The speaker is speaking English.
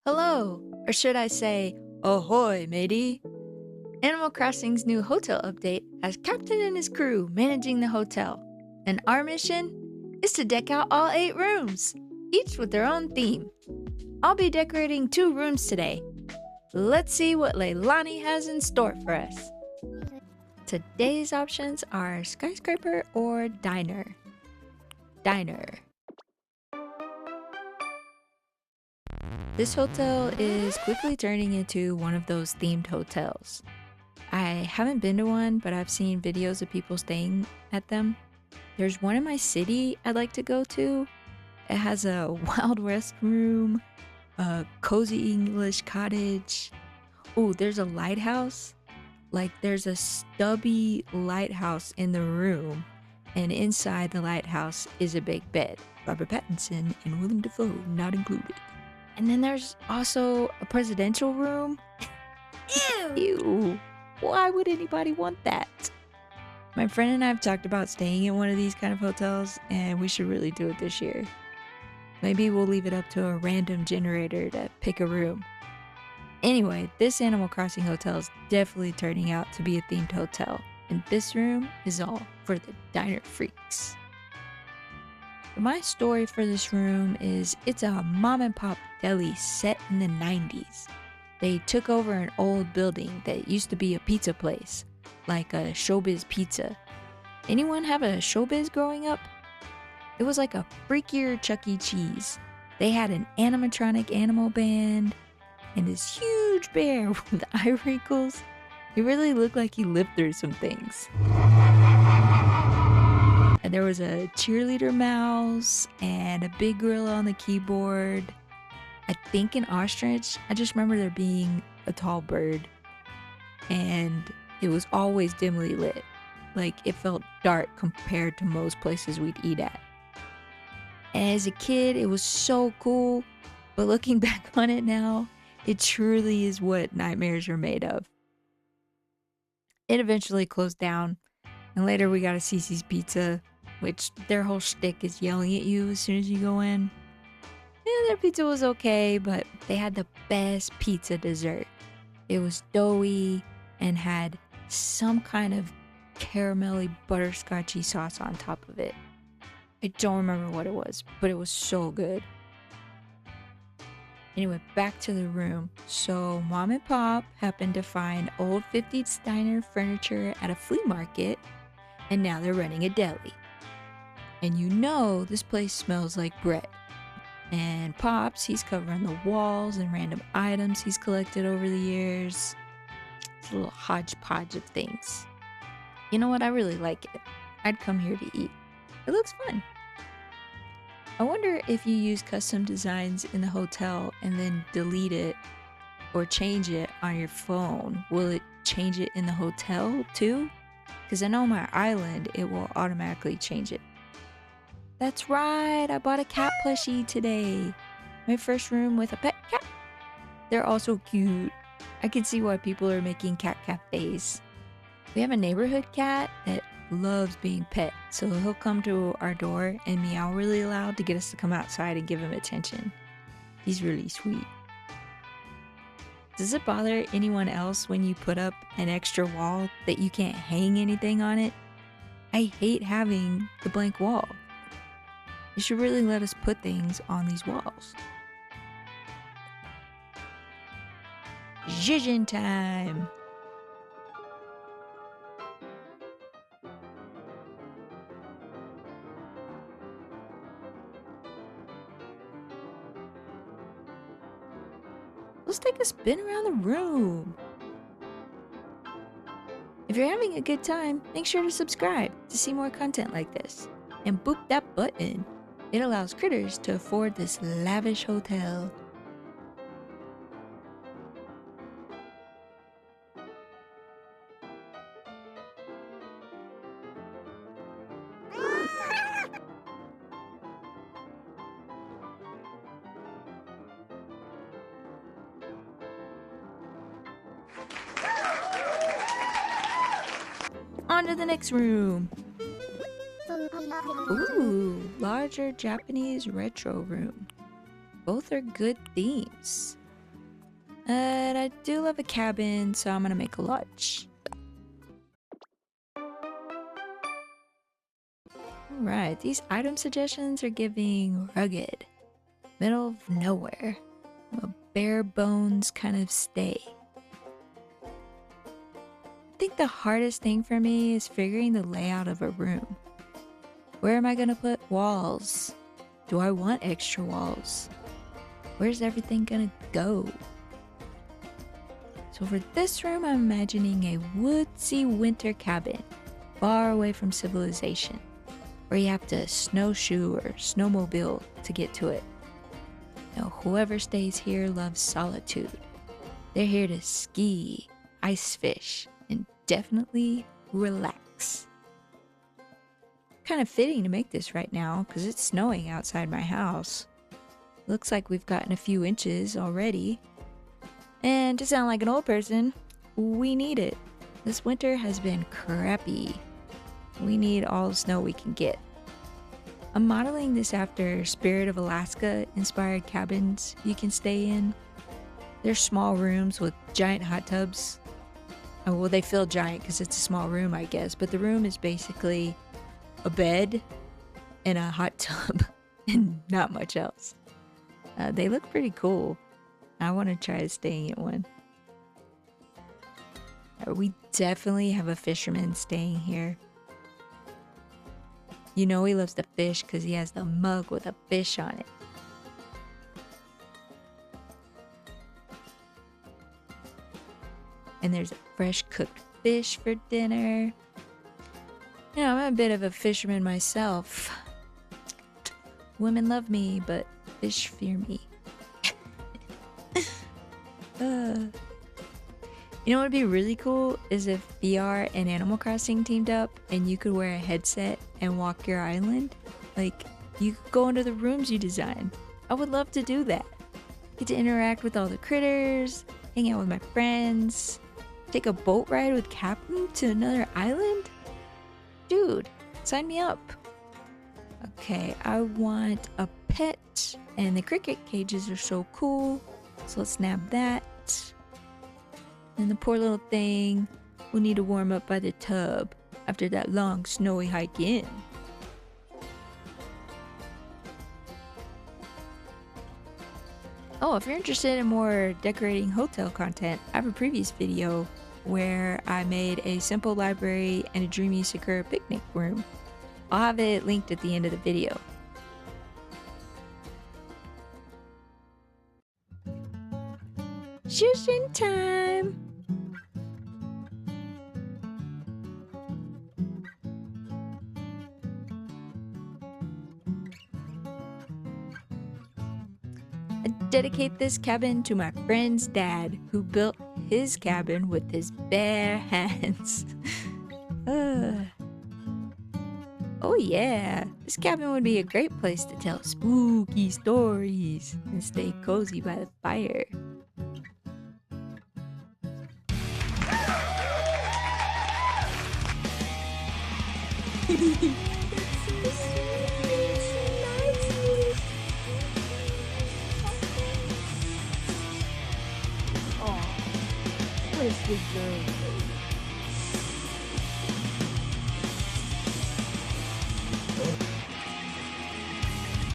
Hello, or should I say, ahoy, matey. Animal Crossing's new hotel update has Kapp'n and his crew managing the hotel, and our mission is to deck out all 8 rooms, each with their own theme. I'll be decorating 2 rooms today. Let's see what Leilani has in store for us. Today's options are skyscraper or diner. Diner. This hotel is quickly turning into one of those themed hotels. I haven't been to one, but I've seen videos of people staying at them. There's one in my city I'd like to go to. It has a Wild West room, a cozy English cottage. Oh, there's a lighthouse. Like there's a stubby lighthouse in the room, and inside the lighthouse is a big bed. Robert Pattinson and Willem Dafoe not included. And then there's also a presidential room. Ew! Ew! Why would anybody want that? My friend and I have talked about staying in one of these kind of hotels, and we should really do it this year. Maybe we'll leave it up to a random generator to pick a room. Anyway, this Animal Crossing hotel is definitely turning out to be a themed hotel, and this room is all for the diner freaks. My story for this room is it's a mom and pop deli set in the 90s. They took over an old building that used to be a pizza place, like a Showbiz Pizza. Anyone have a Showbiz growing up? It was like a freakier Chuck E. Cheese. They had an animatronic animal band and this huge bear with eye wrinkles. He really looked like he lived through some things. And there was a cheerleader mouse and a big gorilla on the keyboard. I think an ostrich. I just remember there being a tall bird. And it was always dimly lit. Like it felt dark compared to most places we'd eat at. And as a kid, it was so cool. But looking back on it now, it truly is what nightmares are made of. It eventually closed down. And later we got a Cece's Pizza, which their whole shtick is yelling at you as soon as you go in. Yeah, their pizza was okay, but they had the best pizza dessert. It was doughy and had some kind of caramelly butterscotchy sauce on top of it. I don't remember what it was, but it was so good. Anyway, back to the room. So Mom and Pop happened to find old 50s diner furniture at a flea market, and now they're running a deli. And you know this place smells like bread. And Pops, he's covering the walls and random items he's collected over the years. It's a little hodgepodge of things. You know what? I really like it. I'd come here to eat. It looks fun. I wonder if you use custom designs in the hotel and then delete it or change it on your phone. Will it change it in the hotel too? Because I know my island, it will automatically change it. That's right, I bought a cat plushie today. My first room with a pet cat. They're also cute. I can see why people are making cat cafes. We have a neighborhood cat that loves being pet, so he'll come to our door and meow really loud to get us to come outside and give him attention. He's really sweet. Does it bother anyone else when you put up an extra wall that you can't hang anything on it? I hate having the blank wall. You should really let us put things on these walls. Zhizhin time! Let's take a spin around the room. If you're having a good time, make sure to subscribe to see more content like this. And boop that button. It allows critters to afford this lavish hotel. On to the next room. Ooh, larger Japanese retro room. Both are good themes. But I do love a cabin, so I'm gonna make a lodge. Alright, these item suggestions are giving rugged, middle of nowhere, a bare bones kind of stay. I think the hardest thing for me is figuring the layout of a room. Where am I gonna put walls? Do I want extra walls? Where's everything gonna go? So for this room, I'm imagining a woodsy winter cabin, far away from civilization, where you have to snowshoe or snowmobile to get to it. Now, whoever stays here loves solitude. They're here to ski, ice fish, and definitely relax. Kind of fitting to make this right now because it's snowing outside my house. Looks like we've gotten a few inches already. And to sound like an old person, we need it. This winter has been crappy. We need all the snow we can get. I'm modeling this after Spirit of Alaska inspired cabins you can stay in. They're small rooms with giant hot tubs. Oh, well, they feel giant because it's a small room, I guess, but the room is basically a bed and a hot tub and not much else. They look pretty cool. I want to try staying in one. We definitely have a fisherman staying here. You know he loves to fish because he has the mug with a fish on it. And there's a fresh cooked fish for dinner. You know, I'm a bit of a fisherman myself. Women love me, but fish fear me. You know what would be really cool is if VR and Animal Crossing teamed up and you could wear a headset and walk your island. Like, you could go into the rooms you design. I would love to do that. Get to interact with all the critters, hang out with my friends, take a boat ride with Kapp'n to another island? Dude, sign me up. Okay, I want a pet, and the cricket cages are so cool, so let's nab that. And the poor little thing will need to warm up by the tub after that long snowy hike in. Oh, if you're interested in more decorating hotel content, I have a previous video where I made a simple library and a dreamy Sakura picnic room. I'll have it linked at the end of the video. Shushing time! I dedicate this cabin to my friend's dad, who built his cabin with his bare hands. Oh yeah, this cabin would be a great place to tell spooky stories and stay cozy by the fire. What a sweet girl.